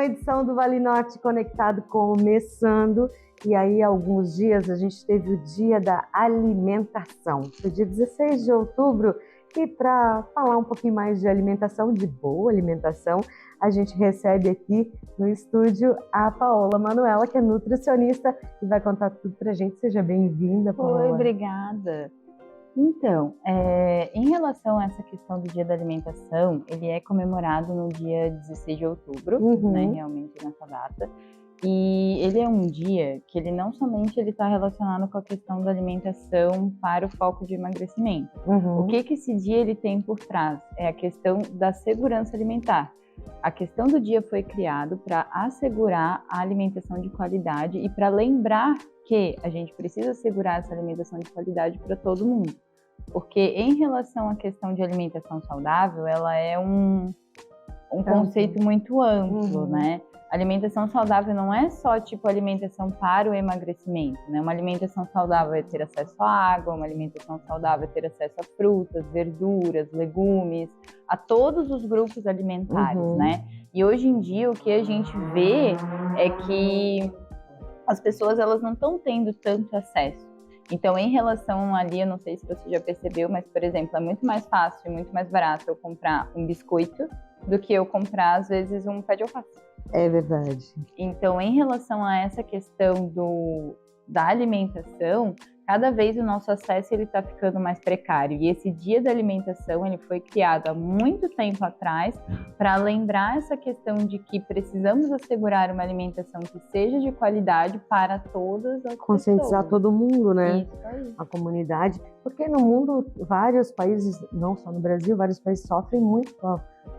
uma edição do Vale Norte Conectado começando. E aí, há alguns dias, a gente teve o Dia da Alimentação. Foi dia 16 de outubro. E para falar um pouquinho mais de alimentação, de boa alimentação, a gente recebe aqui no estúdio a Paola Manuela, que é nutricionista, e vai contar tudo para a gente. Seja bem-vinda, Paola. Oi, obrigada. Então, em relação a essa questão do Dia da Alimentação, ele é comemorado no dia 16 de outubro, né, realmente nessa data. E ele é um dia que ele não somente está relacionado com a questão da alimentação para o foco de emagrecimento. O que esse dia ele tem por trás? É a questão da segurança alimentar. A questão do dia foi criado para assegurar a alimentação de qualidade e para lembrar que a gente precisa assegurar essa alimentação de qualidade para todo mundo. Porque em relação à questão de alimentação saudável, ela é um conceito muito amplo, né? Alimentação saudável não é só tipo alimentação para o emagrecimento, né? Uma alimentação saudável é ter acesso à água, uma alimentação saudável é ter acesso a frutas, verduras, legumes, a todos os grupos alimentares, né? E hoje em dia o que a gente vê é que as pessoas elas não estão tendo tanto acesso. Então, em relação ali, eu não sei se você já percebeu, mas, por exemplo, é muito mais fácil e muito mais barato eu comprar um biscoito do que eu comprar, às vezes, um pé de alface. É verdade. Então, em relação a essa questão da alimentação, cada vez o nosso acesso está ficando mais precário. E esse Dia da Alimentação ele foi criado há muito tempo atrás para lembrar essa questão de que precisamos assegurar uma alimentação que seja de qualidade para todas as Conscientizar pessoas. todo mundo, né? Isso aí. A comunidade. Porque no mundo, vários países, não só no Brasil, vários países sofrem muito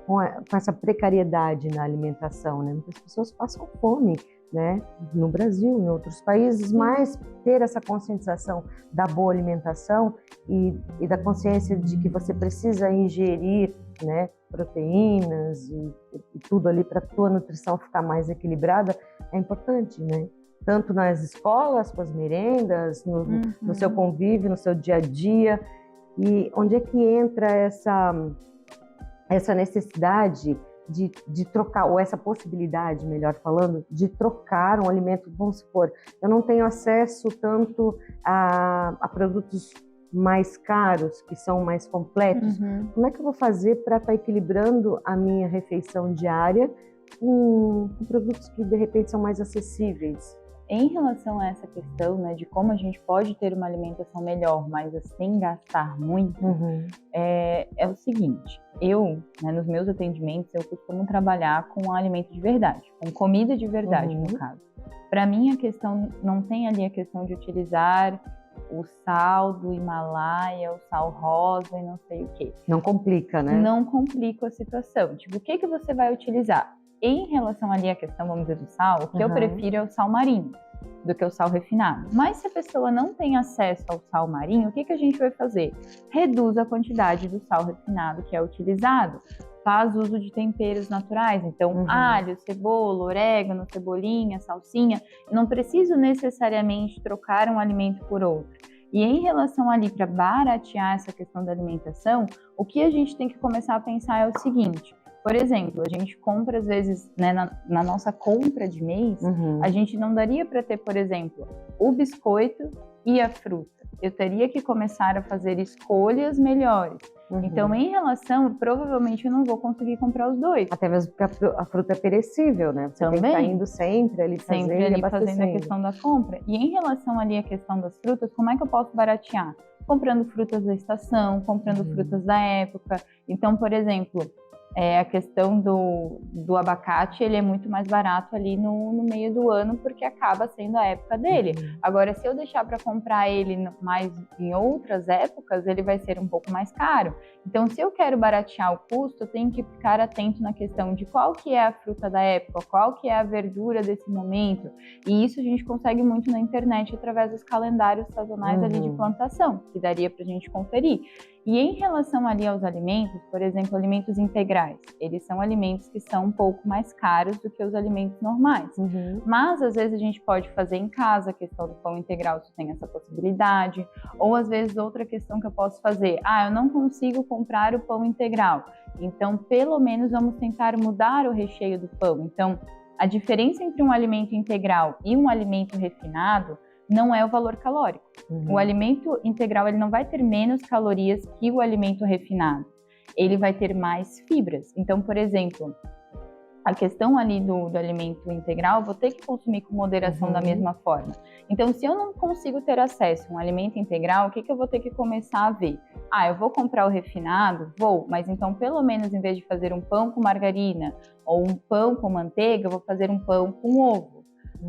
com essa precariedade na alimentação, né? Muitas pessoas passam fome, né? No Brasil, em outros países, mas ter essa conscientização da boa alimentação e da consciência de que você precisa ingerir, né, proteínas e tudo ali para a tua nutrição ficar mais equilibrada é importante, né? Tanto nas escolas, com as merendas, no seu convívio, no seu dia a dia. E onde é que entra essa necessidade de trocar, ou essa possibilidade, melhor falando, de trocar um alimento? Vamos supor, eu não tenho acesso tanto a produtos mais caros, que são mais completos. Como é que eu vou fazer para estar equilibrando a minha refeição diária com produtos que, de repente, são mais acessíveis? Em relação a essa questão, né, de como a gente pode ter uma alimentação melhor, mas sem gastar muito, é o seguinte, eu, né, nos meus atendimentos, eu costumo trabalhar com alimento de verdade, com comida de verdade, no caso. Para mim, a questão, não tem ali a questão de utilizar o sal do Himalaia, o sal rosa e não sei o quê. Não complica, né? Não complica a situação. Tipo, o que você vai utilizar? Em relação ali à questão, vamos dizer, do sal, o que eu prefiro é o sal marinho do que o sal refinado. Mas se a pessoa não tem acesso ao sal marinho, o que a gente vai fazer? Reduz a quantidade do sal refinado que é utilizado. Faz uso de temperos naturais, então alho, cebola, orégano, cebolinha, salsinha. Eu não preciso necessariamente trocar um alimento por outro. E em relação ali para baratear essa questão da alimentação, o que a gente tem que começar a pensar é o seguinte: por exemplo, a gente compra, às vezes, né, na nossa compra de mês, a gente não daria para ter, por exemplo, o biscoito e a fruta. Eu teria que começar a fazer escolhas melhores. Então, em relação, provavelmente eu não vou conseguir comprar os dois. Até mesmo porque a fruta é perecível, né? Você Também. tem que estar indo sempre ali fazendo a questão da compra. E em relação ali à questão das frutas, como é que eu posso baratear? Comprando frutas da estação, comprando frutas da época. Então, por exemplo, a questão do abacate, ele é muito mais barato ali no meio do ano, porque acaba sendo a época dele. Agora, se eu deixar para comprar ele mais em outras épocas, ele vai ser um pouco mais caro. Então, se eu quero baratear o custo, eu tenho que ficar atento na questão de qual que é a fruta da época, qual que é a verdura desse momento. E isso a gente consegue muito na internet, através dos calendários sazonais ali de plantação, que daria para a gente conferir. E em relação ali aos alimentos, por exemplo, alimentos integrais, eles são alimentos que são um pouco mais caros do que os alimentos normais. Mas, às vezes, a gente pode fazer em casa, a questão do pão integral, se tem essa possibilidade. Ou, às vezes, outra questão que eu posso fazer, eu não consigo comprar o pão integral. Então, pelo menos, vamos tentar mudar o recheio do pão. Então, A diferença entre um alimento integral e um alimento refinado não é o valor calórico. O alimento integral ele não vai ter menos calorias que o alimento refinado. Ele vai ter mais fibras. Então, por exemplo, a questão ali do alimento integral, vou ter que consumir com moderação da mesma forma. Então, se eu não consigo ter acesso a um alimento integral, o que eu vou ter que começar a ver? Eu vou comprar o refinado? Vou, mas então, pelo menos, em vez de fazer um pão com margarina ou um pão com manteiga, eu vou fazer um pão com ovo.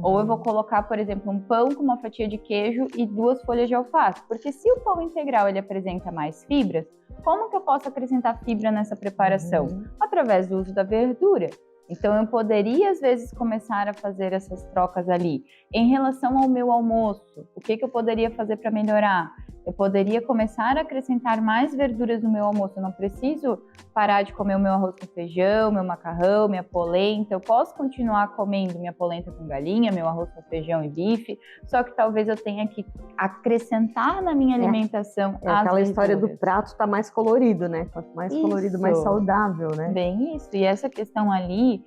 Ou eu vou colocar, por exemplo, um pão com uma fatia de queijo e 2 folhas de alface. Porque se o pão integral ele apresenta mais fibras, como que eu posso acrescentar fibra nessa preparação? Através do uso da verdura. Então, eu poderia, às vezes, começar a fazer essas trocas ali. Em relação ao meu almoço, o que eu poderia fazer para melhorar? Eu poderia começar a acrescentar mais verduras no meu almoço. Eu não preciso parar de comer o meu arroz com feijão, meu macarrão, minha polenta. Eu posso continuar comendo minha polenta com galinha, meu arroz com feijão e bife, só que talvez eu tenha que acrescentar na minha alimentação as aquela verduras. História do prato tá mais colorido, né? Quanto mais colorido, mais saudável, né? Bem isso. E essa questão ali,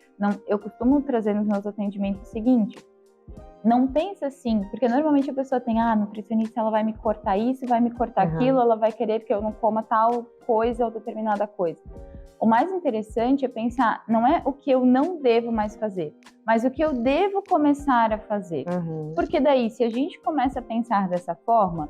eu costumo trazer nos meus atendimentos o seguinte: não pensa assim, porque normalmente a pessoa tem, a nutricionista ela vai me cortar isso, vai me cortar aquilo, ela vai querer que eu não coma tal coisa ou determinada coisa. O mais interessante é pensar, não é o que eu não devo mais fazer, mas o que eu devo começar a fazer. Porque daí, se a gente começa a pensar dessa forma,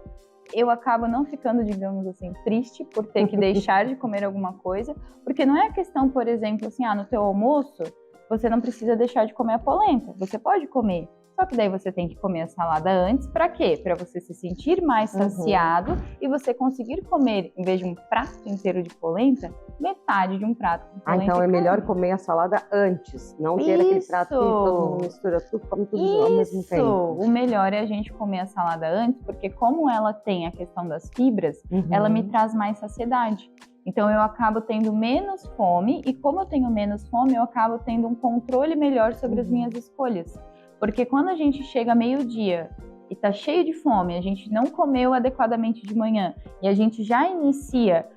eu acabo não ficando, digamos assim, triste por ter que deixar de comer alguma coisa, porque não é a questão, por exemplo, assim, no teu almoço, você não precisa deixar de comer a polenta, você pode comer. Só que daí você tem que comer a salada antes, para quê? Para você se sentir mais saciado e você conseguir comer, em vez de um prato inteiro de polenta, metade de um prato de polenta. Então é melhor comer a salada antes, não ter aquele prato que todo mundo mistura tudo, come tudo ao mesmo tempo. O melhor é a gente comer a salada antes, porque como ela tem a questão das fibras, ela me traz mais saciedade. Então eu acabo tendo menos fome e como eu tenho menos fome, eu acabo tendo um controle melhor sobre as minhas escolhas. Porque quando a gente chega meio-dia e tá cheio de fome, a gente não comeu adequadamente de manhã e a gente já inicia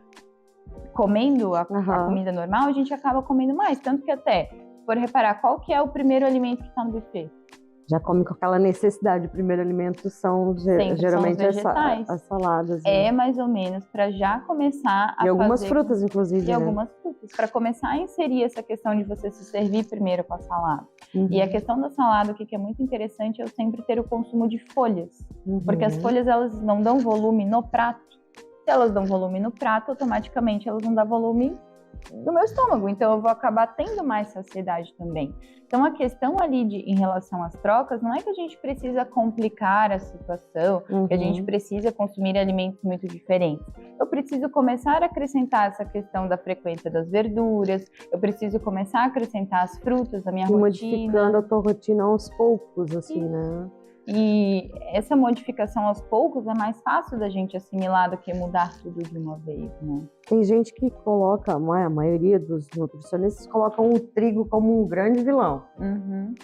comendo a comida normal, a gente acaba comendo mais. Tanto que até, por reparar, qual que é o primeiro alimento que tá no buffet? Já come com aquela necessidade. O primeiro alimento são geralmente as saladas. É mais ou menos para já começar a e algumas frutas, inclusive. E algumas frutas, para começar a inserir essa questão de você se servir primeiro com a salada. E a questão da salada, o que é muito interessante, é eu sempre ter o consumo de folhas. Porque as folhas, elas não dão volume no prato. Se elas dão volume no prato, automaticamente elas não dão volume no meu estômago, então eu vou acabar tendo mais saciedade também. Então a questão ali em relação às trocas, não é que a gente precisa complicar a situação, que a gente precisa consumir alimentos muito diferentes. Eu preciso começar a acrescentar essa questão da frequência das verduras, eu preciso começar a acrescentar as frutas na minha rotina. Modificando a tua rotina aos poucos, assim, né? E essa modificação aos poucos é mais fácil da gente assimilar do que mudar tudo de uma vez, né? Tem gente que coloca, a maioria dos nutricionistas colocam o trigo como um grande vilão.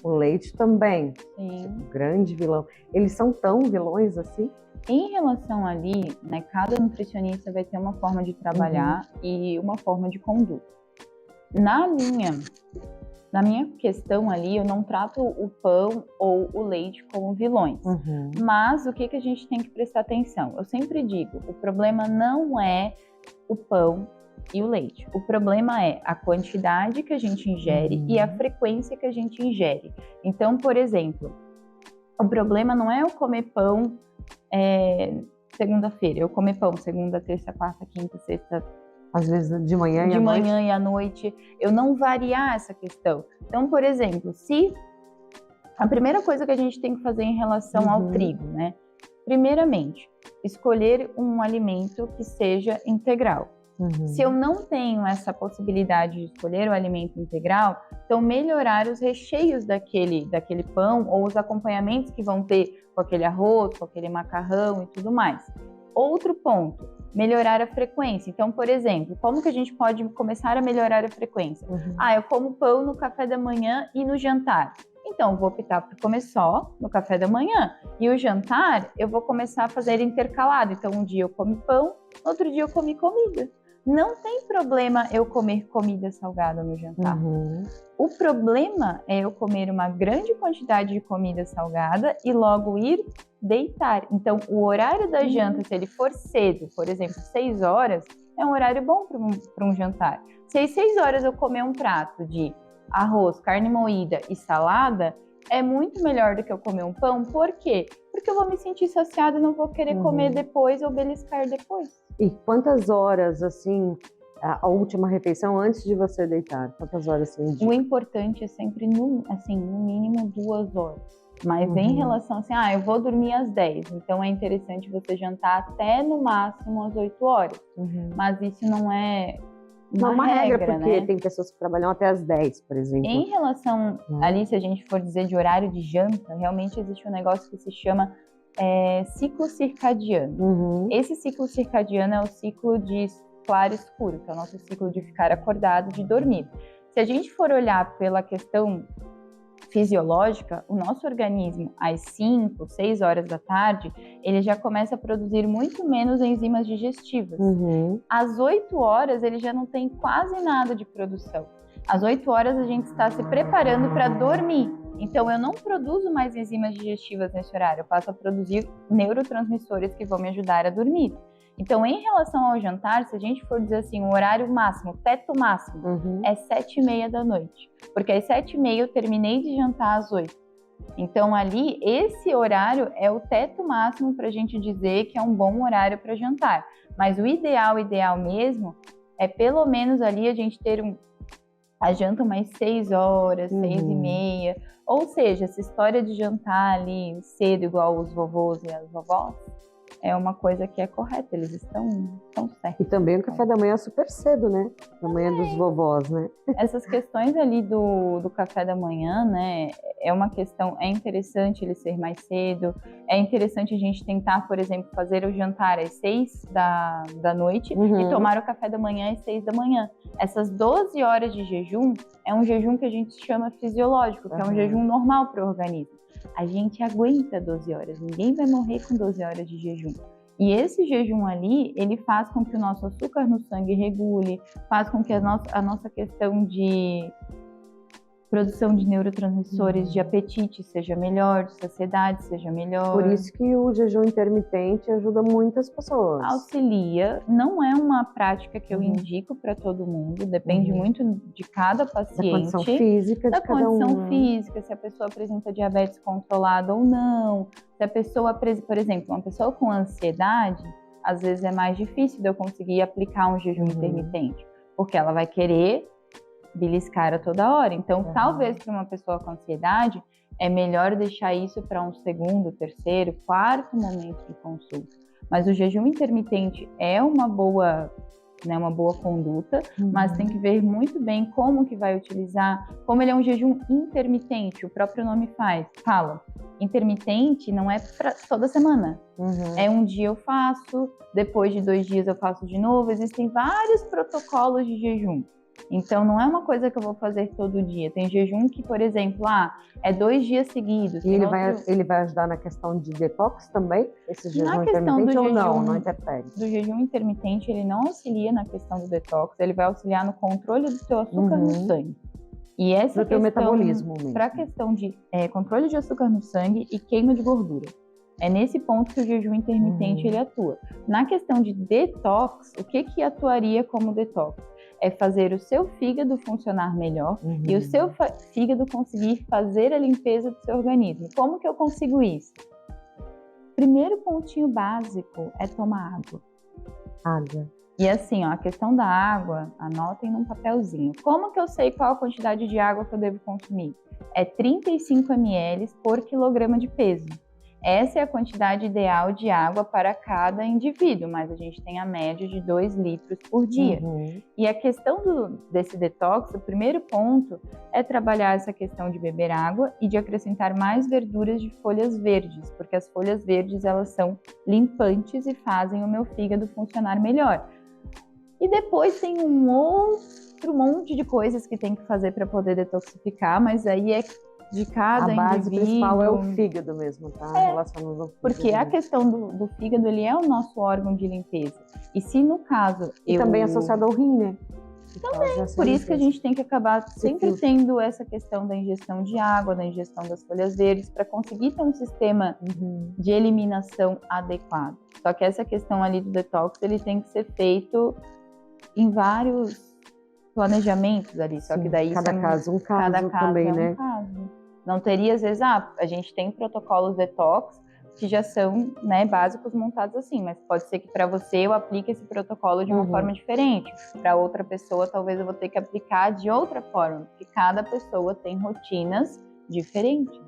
O leite também. Sim. Um grande vilão. Eles são tão vilões assim? Em relação ali, né, cada nutricionista vai ter uma forma de trabalhar e uma forma de conduta. Na minha questão ali, eu não trato o pão ou o leite como vilões. Mas o que a gente tem que prestar atenção? Eu sempre digo, o problema não é o pão e o leite. O problema é a quantidade que a gente ingere e a frequência que a gente ingere. Então, por exemplo, o problema não é eu comer pão segunda-feira. Eu comer pão segunda, terça, quarta, quinta, sexta... Às vezes de manhã e à noite, eu não variar essa questão. Então, por exemplo, se a primeira coisa que a gente tem que fazer em relação ao trigo, né? Primeiramente, escolher um alimento que seja integral. Se eu não tenho essa possibilidade de escolher o alimento integral, então melhorar os recheios daquele pão ou os acompanhamentos que vão ter com aquele arroz, com aquele macarrão e tudo mais. Outro ponto, melhorar a frequência. Então, por exemplo, como que a gente pode começar a melhorar a frequência? Eu como pão no café da manhã e no jantar. Então, eu vou optar por comer só no café da manhã. E o jantar, eu vou começar a fazer intercalado. Então, um dia eu como pão, outro dia eu como comida. Não tem problema eu comer comida salgada no jantar. O problema é eu comer uma grande quantidade de comida salgada e logo ir deitar. Então, o horário da janta, se ele for cedo, por exemplo, 6 horas, é um horário bom para um jantar. Se às 6 horas eu comer um prato de arroz, carne moída e salada, é muito melhor do que eu comer um pão. Por quê? Porque eu vou me sentir saciada e não vou querer comer depois ou beliscar depois. E quantas horas, assim, a última refeição antes de você deitar? Quantas horas assim? O importante é sempre, no mínimo 2 horas. Mas em relação assim, eu vou dormir às 10, então é interessante você jantar até no máximo às 8 horas. Mas isso não é uma regra, porque né? tem pessoas que trabalham até às 10, por exemplo. Em relação ali, se a gente for dizer de horário de janta, realmente existe um negócio que se chama ciclo circadiano. Esse ciclo circadiano é o ciclo de claro e escuro, que é o nosso ciclo de ficar acordado, de dormir. Se a gente for olhar pela questão fisiológica, o nosso organismo, às 5, 6 horas da tarde, ele já começa a produzir muito menos enzimas digestivas. Às 8 horas, ele já não tem quase nada de produção. Às 8 horas, a gente está se preparando para dormir. Então, eu não produzo mais enzimas digestivas nesse horário, eu passo a produzir neurotransmissores que vão me ajudar a dormir. Então, em relação ao jantar, se a gente for dizer assim, o horário máximo, o teto máximo, é 7h30 da noite. Porque às 7h30 eu terminei de jantar às 8. Então, ali, esse horário é o teto máximo para a gente dizer que é um bom horário para jantar. Mas o ideal mesmo, é pelo menos ali a gente ter a janta umas 6 horas, 6h30. Ou seja, essa história de jantar ali cedo, igual os vovôs e as vovós, é uma coisa que é correta, eles estão certos. E também o café da manhã é super cedo, né? Da manhã dos vovós, né? Essas questões ali do café da manhã, né? É uma questão, é interessante ele ser mais cedo, é interessante a gente tentar, por exemplo, fazer o jantar às 6 da noite e tomar o café da manhã às 6 da manhã. Essas 12 horas de jejum é um jejum que a gente chama fisiológico, que é um jejum normal para o organismo. A gente aguenta 12 horas, ninguém vai morrer com 12 horas de jejum. E esse jejum ali, ele faz com que o nosso açúcar no sangue regule, faz com que a nossa questão de produção de neurotransmissores, de apetite seja melhor, de saciedade seja melhor. Por isso que o jejum intermitente ajuda muitas pessoas. Auxilia, não é uma prática que eu indico para todo mundo, depende muito de cada paciente. Da condição física de cada um. Da condição física, se a pessoa apresenta diabetes controlada ou não. Se a pessoa, por exemplo, uma pessoa com ansiedade, às vezes é mais difícil de eu conseguir aplicar um jejum intermitente, porque ela vai querer beliscar a toda hora. Então, talvez para uma pessoa com ansiedade, é melhor deixar isso para um segundo, terceiro, quarto momento de consulta. Mas o jejum intermitente é uma boa conduta, mas tem que ver muito bem como que vai utilizar, como ele é um jejum intermitente, o próprio nome fala. Intermitente não é para toda semana. É um dia eu faço, depois de 2 dias eu faço de novo. Existem vários protocolos de jejum. Então, não é uma coisa que eu vou fazer todo dia. Tem jejum que, por exemplo, é 2 dias seguidos. E ele vai ajudar na questão de detox também? Esse jejum na questão intermitente do ou jejum, não interfere? Do jejum intermitente, ele não auxilia na questão do detox, ele vai auxiliar no controle do teu açúcar no sangue. E essa questão metabolismo mesmo. Para a questão de controle de açúcar no sangue e queima de gordura. É nesse ponto que o jejum intermitente ele atua. Na questão de detox, o que atuaria como detox? É fazer o seu fígado funcionar melhor e o seu fígado conseguir fazer a limpeza do seu organismo. Como que eu consigo isso? Primeiro pontinho básico é tomar água. Água. E assim, a questão da água, anotem num papelzinho. Como que eu sei qual a quantidade de água que eu devo consumir? É 35 ml por quilograma de peso. Essa é a quantidade ideal de água para cada indivíduo, mas a gente tem a média de 2 litros por dia. E a questão desse detox, o primeiro ponto é trabalhar essa questão de beber água e de acrescentar mais verduras de folhas verdes, porque as folhas verdes elas são limpantes e fazem o meu fígado funcionar melhor. E depois tem um outro monte de coisas que tem que fazer para poder detoxificar, mas aí é de cada A base indivíduo. principal é o fígado mesmo, tá? Relacionado ao fígado. Porque a questão do fígado, ele é o nosso órgão de limpeza. E se no caso E também associado ao rim, né? Por isso que a gente tem que acabar sempre tendo essa questão da ingestão de água, da ingestão das folhas verdes, para conseguir ter um sistema de eliminação adequado. Só que essa questão ali do detox, ele tem que ser feito em vários planejamentos ali. Só que daí cada caso também, é né? caso. Não teria, às vezes, a gente tem protocolos detox que já são, né, básicos montados assim, mas pode ser que para você eu aplique esse protocolo de uma forma diferente, para outra pessoa talvez eu vou ter que aplicar de outra forma, porque cada pessoa tem rotinas diferentes.